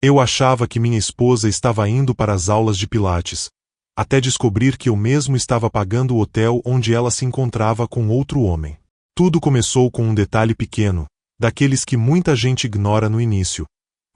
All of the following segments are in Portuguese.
Eu achava que minha esposa estava indo para as aulas de pilates, até descobrir que eu mesmo estava pagando o hotel onde ela se encontrava com outro homem. Tudo começou com um detalhe pequeno, daqueles que muita gente ignora no início,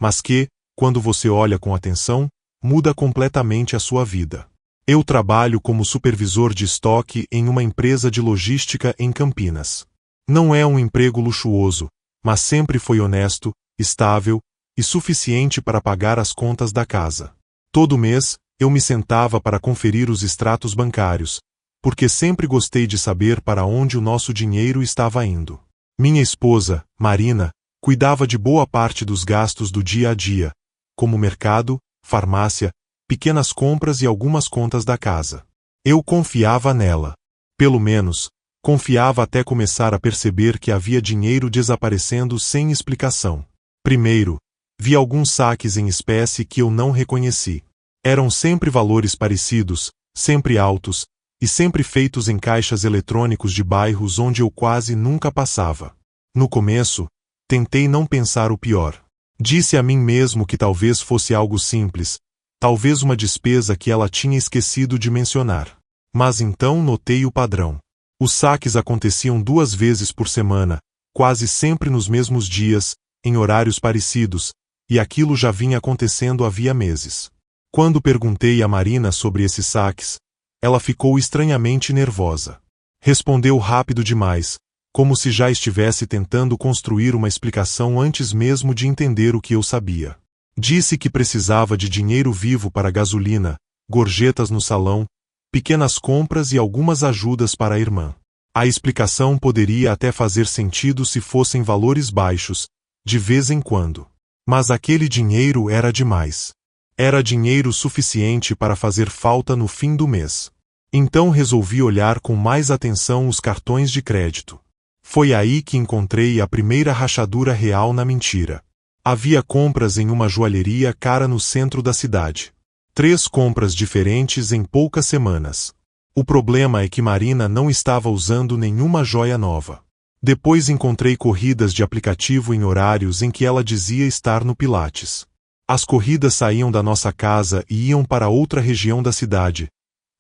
mas que, quando você olha com atenção, muda completamente a sua vida. Eu trabalho como supervisor de estoque em uma empresa de logística em Campinas. Não é um emprego luxuoso, mas sempre foi honesto, estável e suficiente para pagar as contas da casa. Todo mês, eu me sentava para conferir os extratos bancários, porque sempre gostei de saber para onde o nosso dinheiro estava indo. Minha esposa, Marina, cuidava de boa parte dos gastos do dia a dia, como mercado, farmácia, pequenas compras e algumas contas da casa. Eu confiava nela. Pelo menos, confiava até começar a perceber que havia dinheiro desaparecendo sem explicação. Primeiro, vi alguns saques em espécie que eu não reconheci. Eram sempre valores parecidos, sempre altos, e sempre feitos em caixas eletrônicos de bairros onde eu quase nunca passava. No começo, tentei não pensar o pior. Disse a mim mesmo que talvez fosse algo simples, talvez uma despesa que ela tinha esquecido de mencionar. Mas então notei o padrão. Os saques aconteciam 2 vezes por semana, quase sempre nos mesmos dias, em horários parecidos, e aquilo já vinha acontecendo havia meses. Quando perguntei a Marina sobre esses saques, ela ficou estranhamente nervosa. Respondeu rápido demais, como se já estivesse tentando construir uma explicação antes mesmo de entender o que eu sabia. Disse que precisava de dinheiro vivo para gasolina, gorjetas no salão, pequenas compras e algumas ajudas para a irmã. A explicação poderia até fazer sentido se fossem valores baixos, de vez em quando. Mas aquele dinheiro era demais. Era dinheiro suficiente para fazer falta no fim do mês. Então resolvi olhar com mais atenção os cartões de crédito. Foi aí que encontrei a primeira rachadura real na mentira. Havia compras em uma joalheria cara no centro da cidade. 3 compras diferentes em poucas semanas. O problema é que Marina não estava usando nenhuma joia nova. Depois encontrei corridas de aplicativo em horários em que ela dizia estar no Pilates. As corridas saíam da nossa casa e iam para outra região da cidade,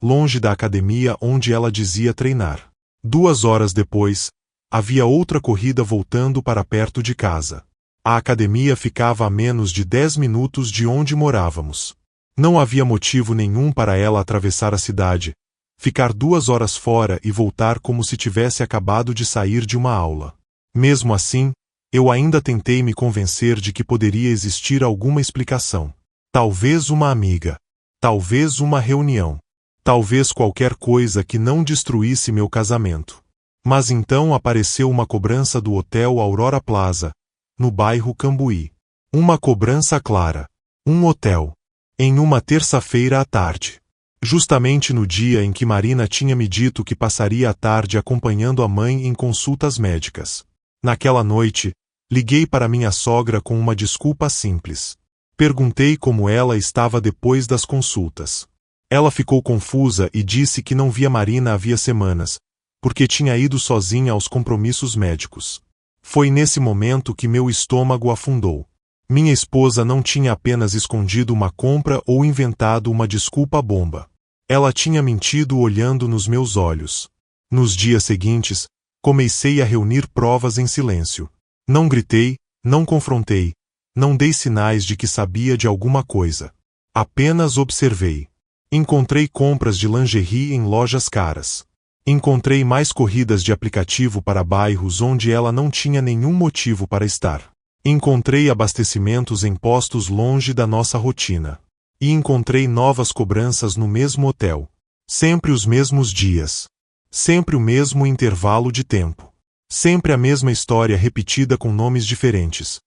longe da academia onde ela dizia treinar. 2 horas depois, havia outra corrida voltando para perto de casa. A academia ficava a menos de 10 minutos de onde morávamos. Não havia motivo nenhum para ela atravessar a cidade, ficar 2 horas fora e voltar como se tivesse acabado de sair de uma aula. Mesmo assim, eu ainda tentei me convencer de que poderia existir alguma explicação. Talvez uma amiga. Talvez uma reunião. Talvez qualquer coisa que não destruísse meu casamento. Mas então apareceu uma cobrança do Hotel Aurora Plaza, no bairro Cambuí. Uma cobrança clara. Um hotel. Em uma terça-feira à tarde. Justamente no dia em que Marina tinha me dito que passaria a tarde acompanhando a mãe em consultas médicas. Naquela noite, liguei para minha sogra com uma desculpa simples. Perguntei como ela estava depois das consultas. Ela ficou confusa e disse que não via Marina havia semanas, porque tinha ido sozinha aos compromissos médicos. Foi nesse momento que meu estômago afundou. Minha esposa não tinha apenas escondido uma compra ou inventado uma desculpa bomba. Ela tinha mentido olhando nos meus olhos. Nos dias seguintes, comecei a reunir provas em silêncio. Não gritei, não confrontei, não dei sinais de que sabia de alguma coisa. Apenas observei. Encontrei compras de lingerie em lojas caras. Encontrei mais corridas de aplicativo para bairros onde ela não tinha nenhum motivo para estar. Encontrei abastecimentos em postos longe da nossa rotina. E encontrei novas cobranças no mesmo hotel. Sempre os mesmos dias. Sempre o mesmo intervalo de tempo. Sempre a mesma história repetida com nomes diferentes.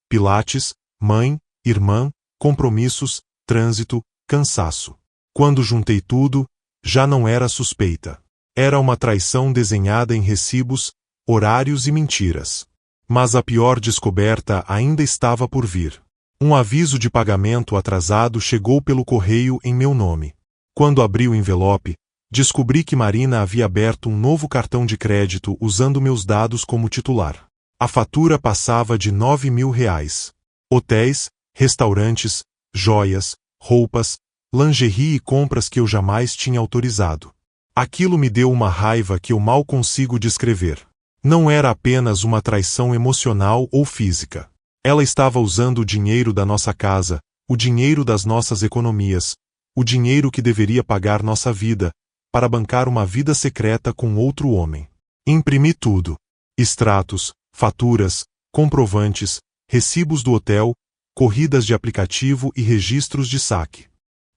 Pilates, mãe, irmã, compromissos, trânsito, cansaço. Quando juntei tudo, já não era suspeita. Era uma traição desenhada em recibos, horários e mentiras. Mas a pior descoberta ainda estava por vir. Um aviso de pagamento atrasado chegou pelo correio em meu nome. Quando abri o envelope, descobri que Marina havia aberto um novo cartão de crédito usando meus dados como titular. A fatura passava de R$ 9.000. Hotéis, restaurantes, joias, roupas, lingerie e compras que eu jamais tinha autorizado. Aquilo me deu uma raiva que eu mal consigo descrever. Não era apenas uma traição emocional ou física. Ela estava usando o dinheiro da nossa casa, o dinheiro das nossas economias, o dinheiro que deveria pagar nossa vida, para bancar uma vida secreta com outro homem. Imprimi tudo: extratos, faturas, comprovantes, recibos do hotel, corridas de aplicativo e registros de saque.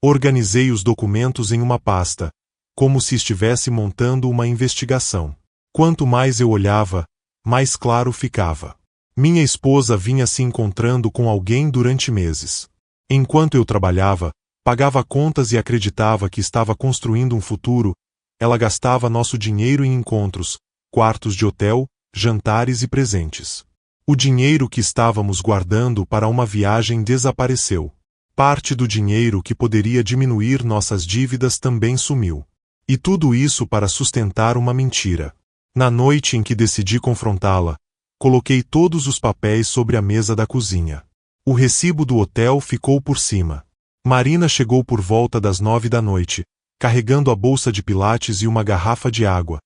Organizei os documentos em uma pasta, como se estivesse montando uma investigação. Quanto mais eu olhava, mais claro ficava. Minha esposa vinha se encontrando com alguém durante meses. Enquanto eu trabalhava, pagava contas e acreditava que estava construindo um futuro, ela gastava nosso dinheiro em encontros, quartos de hotel, jantares e presentes. O dinheiro que estávamos guardando para uma viagem desapareceu. Parte do dinheiro que poderia diminuir nossas dívidas também sumiu. E tudo isso para sustentar uma mentira. Na noite em que decidi confrontá-la, coloquei todos os papéis sobre a mesa da cozinha. O recibo do hotel ficou por cima. Marina chegou por volta das 9 da noite, carregando a bolsa de pilates e uma garrafa de água,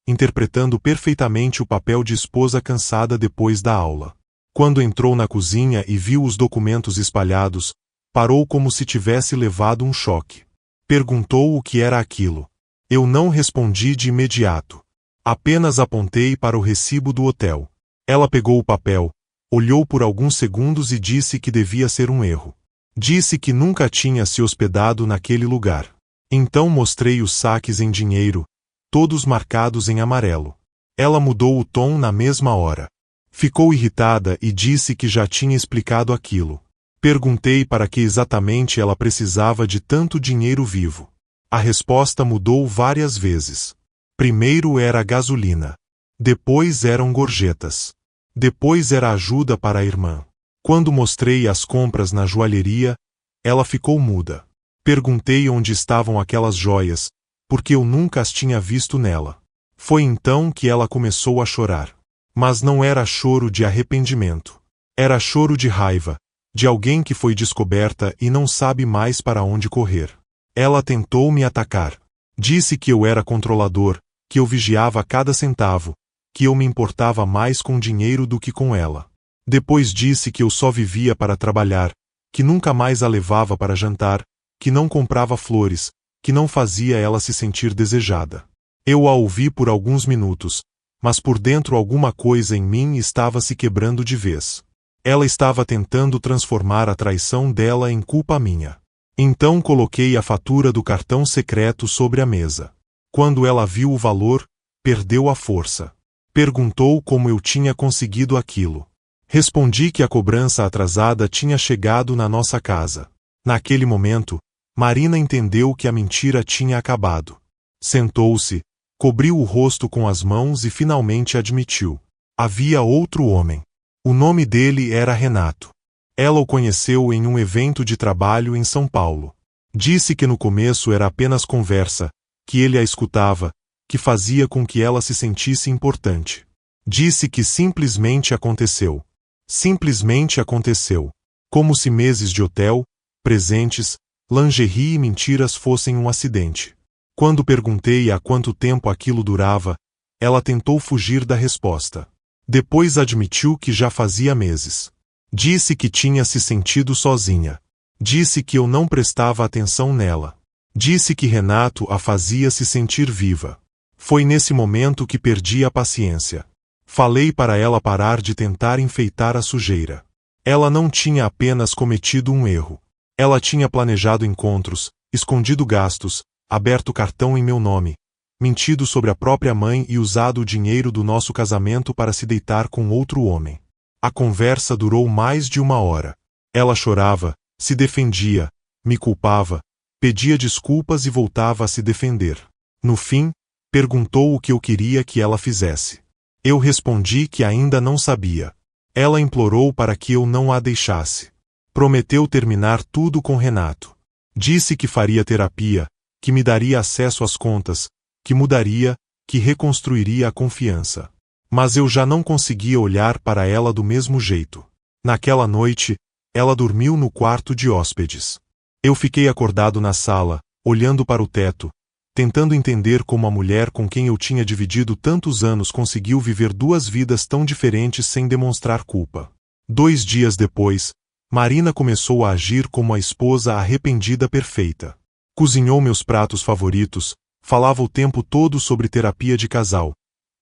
interpretando perfeitamente o papel de esposa cansada depois da aula. Quando entrou na cozinha e viu os documentos espalhados, parou como se tivesse levado um choque. Perguntou o que era aquilo. Eu não respondi de imediato. Apenas apontei para o recibo do hotel. Ela pegou o papel, olhou por alguns segundos e disse que devia ser um erro. Disse que nunca tinha se hospedado naquele lugar. Então mostrei os saques em dinheiro, todos marcados em amarelo. Ela mudou o tom na mesma hora. Ficou irritada e disse que já tinha explicado aquilo. Perguntei para que exatamente ela precisava de tanto dinheiro vivo. A resposta mudou várias vezes. Primeiro era a gasolina. Depois eram gorjetas. Depois era ajuda para a irmã. Quando mostrei as compras na joalheria, ela ficou muda. Perguntei onde estavam aquelas joias, porque eu nunca as tinha visto nela. Foi então que ela começou a chorar. Mas não era choro de arrependimento. Era choro de raiva, de alguém que foi descoberta e não sabe mais para onde correr. Ela tentou me atacar. Disse que eu era controlador, que eu vigiava cada centavo, que eu me importava mais com dinheiro do que com ela. Depois disse que eu só vivia para trabalhar, que nunca mais a levava para jantar, que não comprava flores, que não fazia ela se sentir desejada. Eu a ouvi por alguns minutos, mas por dentro alguma coisa em mim estava se quebrando de vez. Ela estava tentando transformar a traição dela em culpa minha. Então coloquei a fatura do cartão secreto sobre a mesa. Quando ela viu o valor, perdeu a força. Perguntou como eu tinha conseguido aquilo. Respondi que a cobrança atrasada tinha chegado na nossa casa. Naquele momento, Marina entendeu que a mentira tinha acabado. Sentou-se, cobriu o rosto com as mãos e finalmente admitiu. Havia outro homem. O nome dele era Renato. Ela o conheceu em um evento de trabalho em São Paulo. Disse que no começo era apenas conversa, que ele a escutava, que fazia com que ela se sentisse importante. Disse que simplesmente aconteceu. Simplesmente aconteceu. Como se meses de hotel, presentes, lingerie e mentiras fossem um acidente. Quando perguntei há quanto tempo aquilo durava, ela tentou fugir da resposta. Depois admitiu que já fazia meses. Disse que tinha se sentido sozinha. Disse que eu não prestava atenção nela. Disse que Renato a fazia se sentir viva. Foi nesse momento que perdi a paciência. Falei para ela parar de tentar enfeitar a sujeira. Ela não tinha apenas cometido um erro. Ela tinha planejado encontros, escondido gastos, aberto cartão em meu nome, mentido sobre a própria mãe e usado o dinheiro do nosso casamento para se deitar com outro homem. A conversa durou mais de 1 hora. Ela chorava, se defendia, me culpava, pedia desculpas e voltava a se defender. No fim, perguntou o que eu queria que ela fizesse. Eu respondi que ainda não sabia. Ela implorou para que eu não a deixasse. Prometeu terminar tudo com Renato. Disse que faria terapia, que me daria acesso às contas, que mudaria, que reconstruiria a confiança. Mas eu já não conseguia olhar para ela do mesmo jeito. Naquela noite, Ela dormiu no quarto de hóspedes. Eu fiquei acordado na sala, olhando para o teto, tentando entender como a mulher com quem eu tinha dividido tantos anos conseguiu viver duas vidas tão diferentes sem demonstrar culpa. 2 dias depois, Marina começou a agir como a esposa arrependida perfeita. Cozinhou meus pratos favoritos, falava o tempo todo sobre terapia de casal.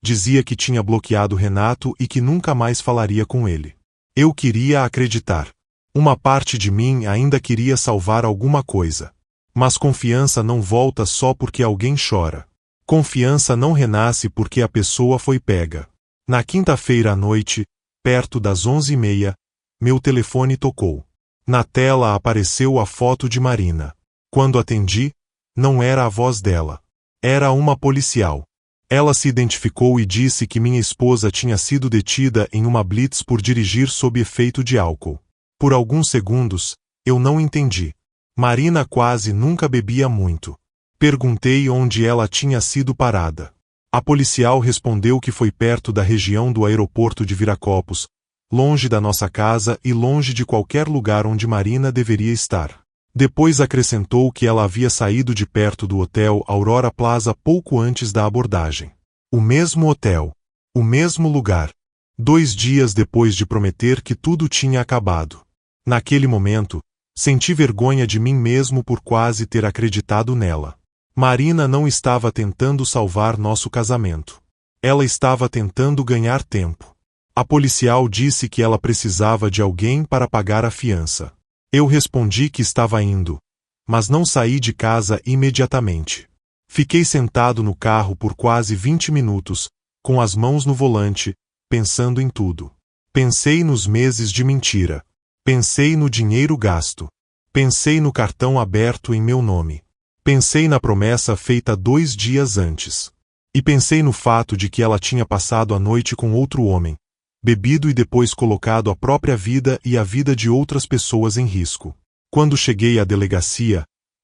Dizia que tinha bloqueado Renato e que nunca mais falaria com ele. Eu queria acreditar. Uma parte de mim ainda queria salvar alguma coisa. Mas confiança não volta só porque alguém chora. Confiança não renasce porque a pessoa foi pega. Na quinta-feira à noite, perto das 11h30, meu telefone tocou. Na tela apareceu a foto de Marina. Quando atendi, não era a voz dela. Era uma policial. Ela se identificou e disse que minha esposa tinha sido detida em uma blitz por dirigir sob efeito de álcool. Por alguns segundos, eu não entendi. Marina quase nunca bebia muito. Perguntei onde ela tinha sido parada. A policial respondeu que foi perto da região do aeroporto de Viracopos, longe da nossa casa e longe de qualquer lugar onde Marina deveria estar. Depois acrescentou que ela havia saído de perto do hotel Aurora Plaza pouco antes da abordagem. O mesmo hotel. O mesmo lugar. 2 dias depois de prometer que tudo tinha acabado. Naquele momento, senti vergonha de mim mesmo por quase ter acreditado nela. Marina não estava tentando salvar nosso casamento. Ela estava tentando ganhar tempo. A policial disse que ela precisava de alguém para pagar a fiança. Eu respondi que estava indo, mas não saí de casa imediatamente. Fiquei sentado no carro por quase 20 minutos, com as mãos no volante, pensando em tudo. Pensei nos meses de mentira. Pensei no dinheiro gasto. Pensei no cartão aberto em meu nome. Pensei na promessa feita 2 dias antes. E pensei no fato de que ela tinha passado a noite com outro homem, bebido e depois colocado a própria vida e a vida de outras pessoas em risco. Quando cheguei à delegacia,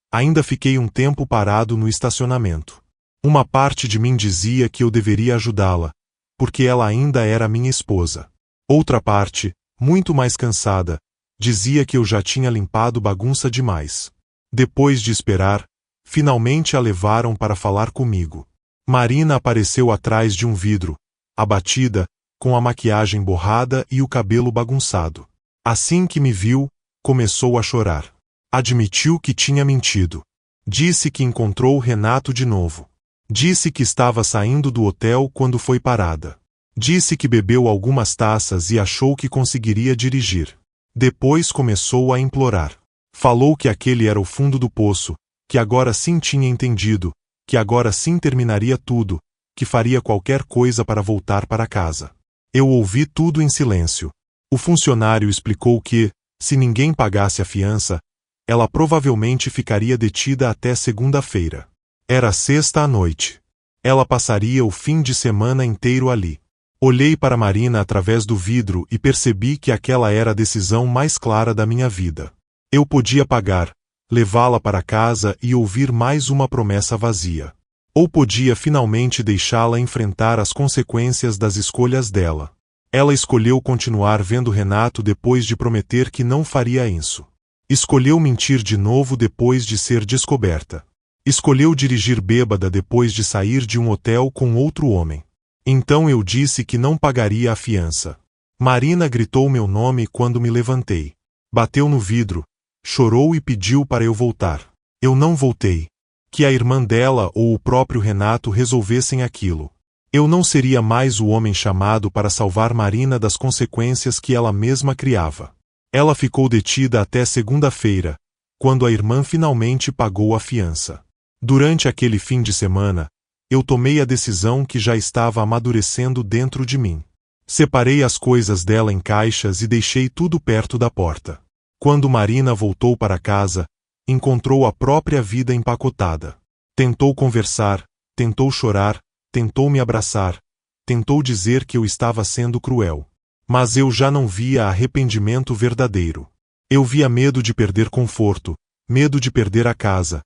ainda fiquei um tempo parado no estacionamento. Uma parte de mim dizia que eu deveria ajudá-la, porque ela ainda era minha esposa. Outra parte, muito mais cansada, dizia que eu já tinha limpado bagunça demais. Depois de esperar, finalmente a levaram para falar comigo. Marina apareceu atrás de um vidro, abatida, com a maquiagem borrada e o cabelo bagunçado. Assim que me viu, começou a chorar. Admitiu que tinha mentido. Disse que encontrou Renato de novo. Disse que estava saindo do hotel quando foi parada. Disse que bebeu algumas taças e achou que conseguiria dirigir. Depois começou a implorar. Falou que aquele era o fundo do poço, que agora sim tinha entendido, que agora sim terminaria tudo, que faria qualquer coisa para voltar para casa. Eu ouvi tudo em silêncio. O funcionário explicou que, se ninguém pagasse a fiança, ela provavelmente ficaria detida até segunda-feira. Era sexta à noite. Ela passaria o fim de semana inteiro ali. Olhei para Marina através do vidro e percebi que aquela era a decisão mais clara da minha vida. Eu podia pagar, levá-la para casa e ouvir mais uma promessa vazia. Ou podia finalmente deixá-la enfrentar as consequências das escolhas dela. Ela escolheu continuar vendo Renato depois de prometer que não faria isso. Escolheu mentir de novo depois de ser descoberta. Escolheu dirigir bêbada depois de sair de um hotel com outro homem. Então eu disse que não pagaria a fiança. Marina gritou meu nome quando me levantei. Bateu no vidro, chorou e pediu para eu voltar. Eu não voltei. Que a irmã dela ou o próprio Renato resolvessem aquilo. Eu não seria mais o homem chamado para salvar Marina das consequências que ela mesma criava. Ela ficou detida até segunda-feira, quando a irmã finalmente pagou a fiança. Durante aquele fim de semana, eu tomei a decisão que já estava amadurecendo dentro de mim. Separei as coisas dela em caixas e deixei tudo perto da porta. Quando Marina voltou para casa, encontrou a própria vida empacotada. Tentou conversar, tentou chorar, tentou me abraçar, tentou dizer que eu estava sendo cruel. Mas eu já não via arrependimento verdadeiro. Eu via medo de perder conforto, medo de perder a casa,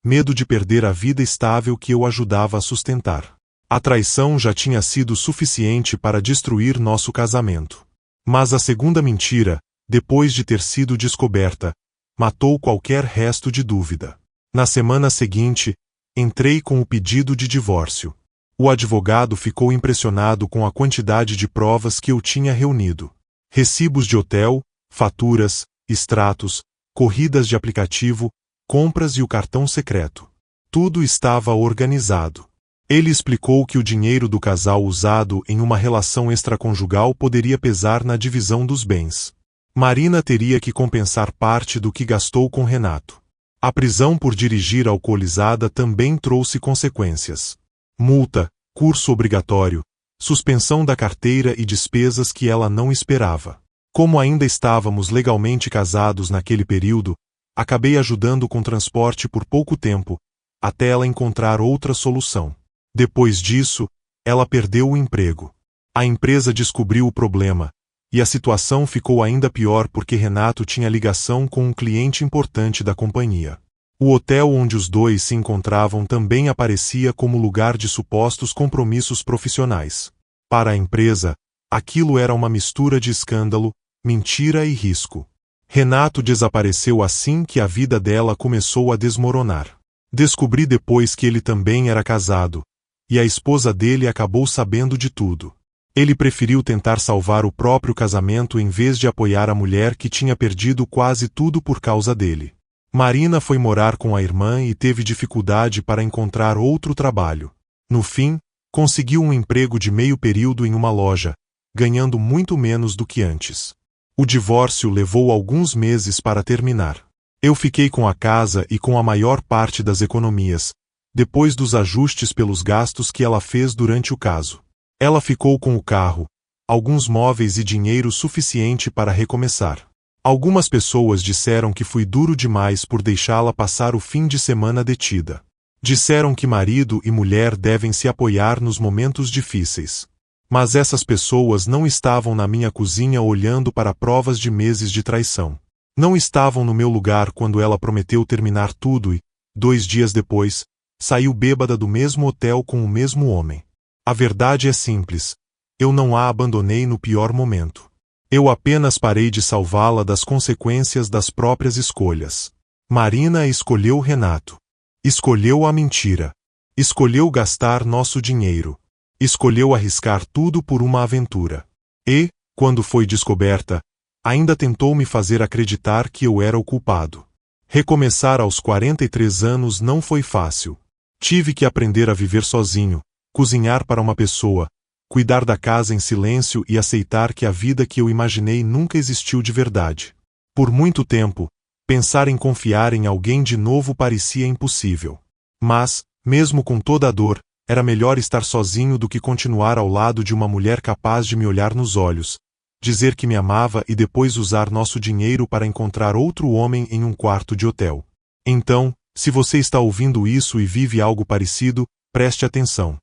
medo de perder a vida estável que eu ajudava a sustentar. A traição já tinha sido suficiente para destruir nosso casamento. Mas a segunda mentira, depois de ter sido descoberta, matou qualquer resto de dúvida. Na semana seguinte, entrei com o pedido de divórcio. O advogado ficou impressionado com a quantidade de provas que eu tinha reunido. Recibos de hotel, faturas, extratos, corridas de aplicativo, compras e o cartão secreto. Tudo estava organizado. Ele explicou que o dinheiro do casal usado em uma relação extraconjugal poderia pesar na divisão dos bens. Marina teria que compensar parte do que gastou com Renato. A prisão por dirigir alcoolizada também trouxe consequências. Multa, curso obrigatório, suspensão da carteira e despesas que ela não esperava. Como ainda estávamos legalmente casados naquele período, acabei ajudando com transporte por pouco tempo, até ela encontrar outra solução. Depois disso, ela perdeu o emprego. A empresa descobriu o problema, e a situação ficou ainda pior porque Renato tinha ligação com um cliente importante da companhia. O hotel onde os dois se encontravam também aparecia como lugar de supostos compromissos profissionais. Para a empresa, aquilo era uma mistura de escândalo, mentira e risco. Renato desapareceu assim que a vida dela começou a desmoronar. Descobri depois que ele também era casado, e a esposa dele acabou sabendo de tudo. Ele preferiu tentar salvar o próprio casamento em vez de apoiar a mulher que tinha perdido quase tudo por causa dele. Marina foi morar com a irmã e teve dificuldade para encontrar outro trabalho. No fim, conseguiu um emprego de meio período em uma loja, ganhando muito menos do que antes. O divórcio levou alguns meses para terminar. Eu fiquei com a casa e com a maior parte das economias, depois dos ajustes pelos gastos que ela fez durante o caso. Ela ficou com o carro, alguns móveis e dinheiro suficiente para recomeçar. Algumas pessoas disseram que fui duro demais por deixá-la passar o fim de semana detida. Disseram que marido e mulher devem se apoiar nos momentos difíceis. Mas essas pessoas não estavam na minha cozinha olhando para provas de meses de traição. Não estavam no meu lugar quando ela prometeu terminar tudo e, 2 dias depois, saiu bêbada do mesmo hotel com o mesmo homem. A verdade é simples. Eu não a abandonei no pior momento. Eu apenas parei de salvá-la das consequências das próprias escolhas. Marina escolheu Renato. Escolheu a mentira. Escolheu gastar nosso dinheiro. Escolheu arriscar tudo por uma aventura. E, quando foi descoberta, ainda tentou me fazer acreditar que eu era o culpado. Recomeçar aos 43 anos não foi fácil. Tive que aprender a viver sozinho, cozinhar para uma pessoa, cuidar da casa em silêncio e aceitar que a vida que eu imaginei nunca existiu de verdade. Por muito tempo, pensar em confiar em alguém de novo parecia impossível. Mas, mesmo com toda a dor, era melhor estar sozinho do que continuar ao lado de uma mulher capaz de me olhar nos olhos, dizer que me amava e depois usar nosso dinheiro para encontrar outro homem em um quarto de hotel. Então, se você está ouvindo isso e vive algo parecido, preste atenção.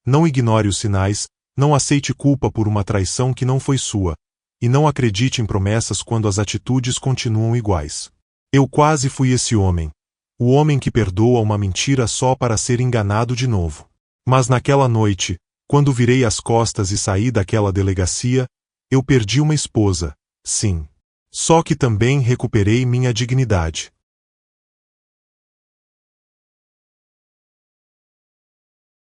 Não ignore os sinais, não aceite culpa por uma traição que não foi sua, e não acredite em promessas quando as atitudes continuam iguais. Eu quase fui esse homem, o homem que perdoa uma mentira só para ser enganado de novo. Mas naquela noite, quando virei as costas e saí daquela delegacia, eu perdi uma esposa, sim. Só que também recuperei minha dignidade.